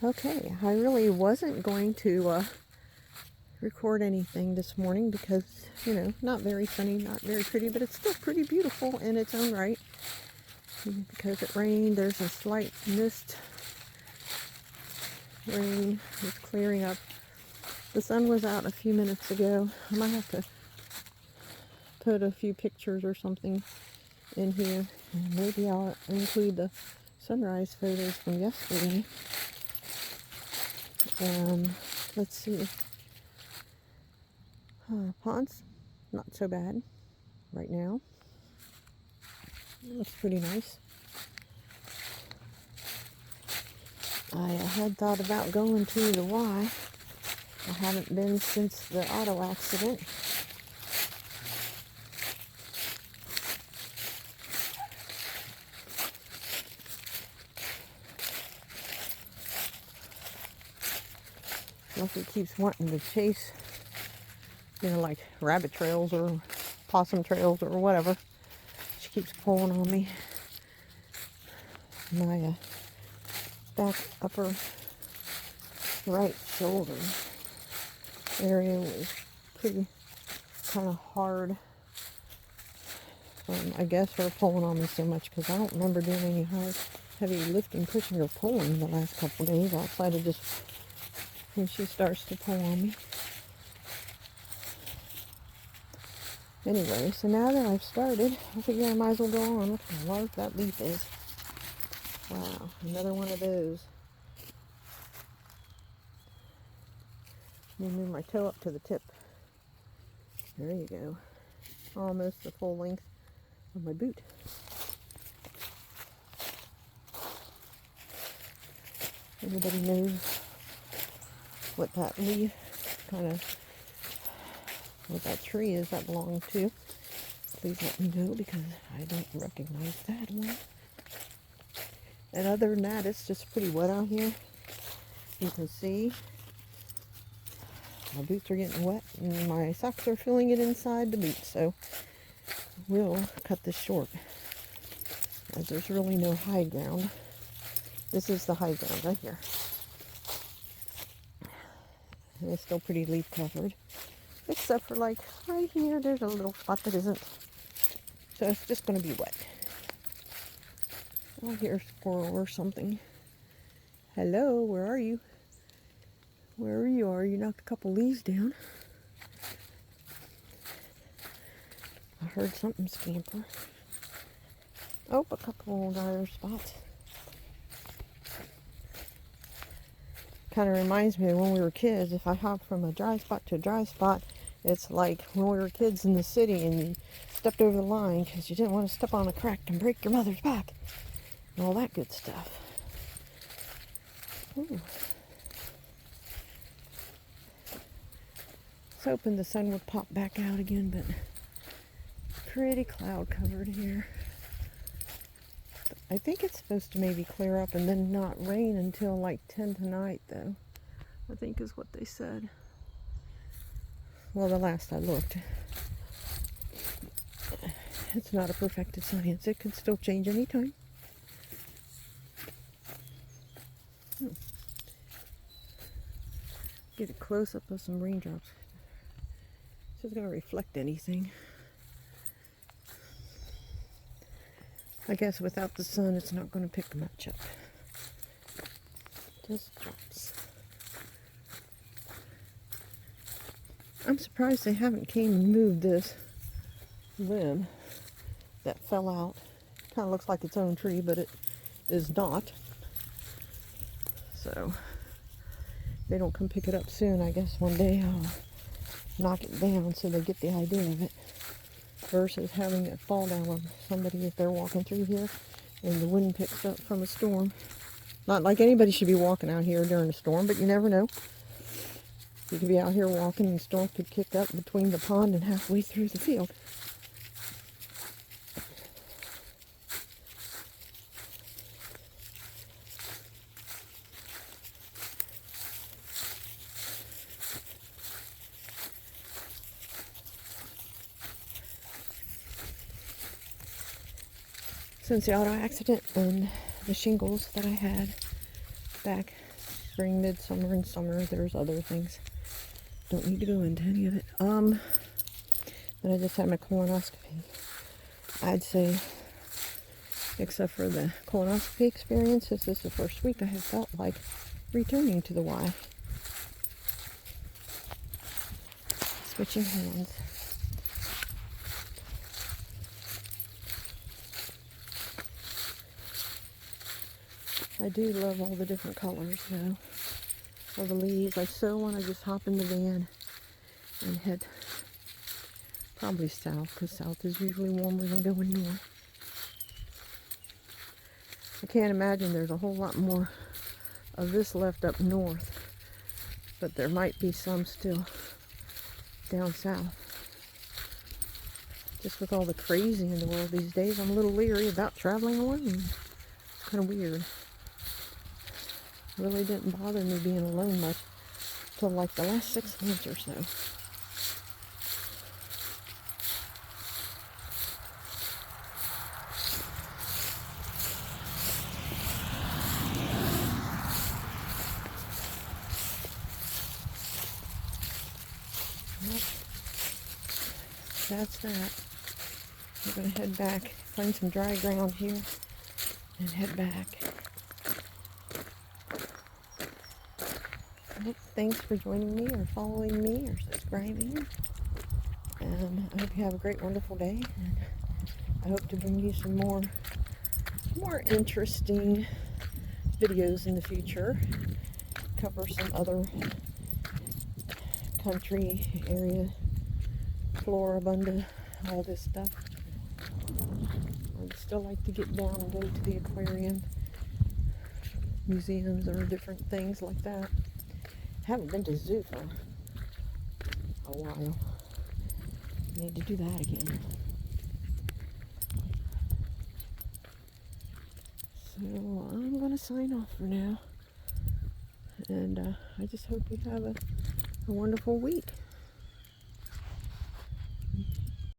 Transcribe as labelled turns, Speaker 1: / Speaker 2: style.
Speaker 1: Okay, I really wasn't going to record anything this morning because, you know, not very sunny, not very pretty, but it's still pretty beautiful in its own right. Because it rained, there's a slight mist. Rain is clearing up. The sun was out a few minutes ago. I might have to put a few pictures or something in here. And maybe I'll include the sunrise photos from yesterday. Let's see. Pond's not so bad right now. It looks pretty nice. I had thought about going to the Y. I haven't been since the auto accident. Lucky keeps wanting to chase, you know, like rabbit trails or possum trails or whatever. She keeps pulling on me. My back upper right shoulder area was pretty kind of hard. I guess her pulling on me so much because I don't remember doing any heavy lifting, pushing or pulling the last couple of days outside of just when she starts to pull on me. Anyway, so now that I've started, I figure I might as well go on. Look how large that leaf is. Wow, another one of those. Let me move my toe up to the tip. There you go. Almost the full length of my boot. Anybody knows what that leaf what that tree is that belongs to? Please let me know because I don't recognize that one. And other than that, it's just pretty wet out here. You can see my boots are getting wet and my socks are filling it inside the boots. So we'll cut this short as there's really no high ground. This is the high ground right here. And it's still pretty leaf covered. Except for like right here, there's a little spot that isn't. So it's just going to be wet. I hear a squirrel or something. Hello, where are you? Wherever you are, you knocked a couple leaves down. I heard something scamper. Oh, a couple dire spots. Kind of reminds me of when we were kids. If I hop from a dry spot to a dry spot, it's like when we were kids in the city and you stepped over the line because you didn't want to step on a crack and break your mother's back and all that good stuff. Ooh. I was hoping the sun would pop back out again, but pretty cloud covered here. I think it's supposed to maybe clear up and then not rain until like 10 tonight, though. I think is what they said. Well, the last I looked. It's not a perfected science. It could still change anytime. Get a close-up of some raindrops. This is going to reflect anything. I guess without the sun, it's not going to pick much up. Just drops. I'm surprised they haven't came and moved this limb that fell out. Kind of looks like its own tree, but it is not. So, if they don't come pick it up soon, I guess one day I'll knock it down so they get the idea of it. Versus having it fall down on somebody if they're walking through here and the wind picks up from a storm. Not like anybody should be walking out here during a storm, but you never know. You could be out here walking and the storm could kick up between the pond and halfway through the field. Since the auto accident and the shingles that I had back spring, midsummer, and summer. There's other things. Don't need to go into any of it. Then I just had my colonoscopy. I'd say, except for the colonoscopy experience, this is the first week I have felt like returning to the Y. Switching hands. I do love all the different colors though of the leaves. I so want to just hop in the van and head probably south, because south is usually warmer than going north. I can't imagine there's a whole lot more of this left up north, but there might be some still down south. Just with all the crazy in the world these days, I'm a little leery about traveling alone. It's kind of weird. Really didn't bother me being alone much till like the last 6 months or so. Yep. That's that. We're going to head back, find some dry ground here, and head back. Well, thanks for joining me or following me or subscribing. I hope you have a great, wonderful day. And I hope to bring you some more interesting videos in the future. Cover some other country area, floribunda, all this stuff. I'd still like to get down and go to the aquarium, museums, or different things like that. Haven't been to the zoo for a while. Need to do that again. So I'm going to sign off for now. And I just hope you have a wonderful week.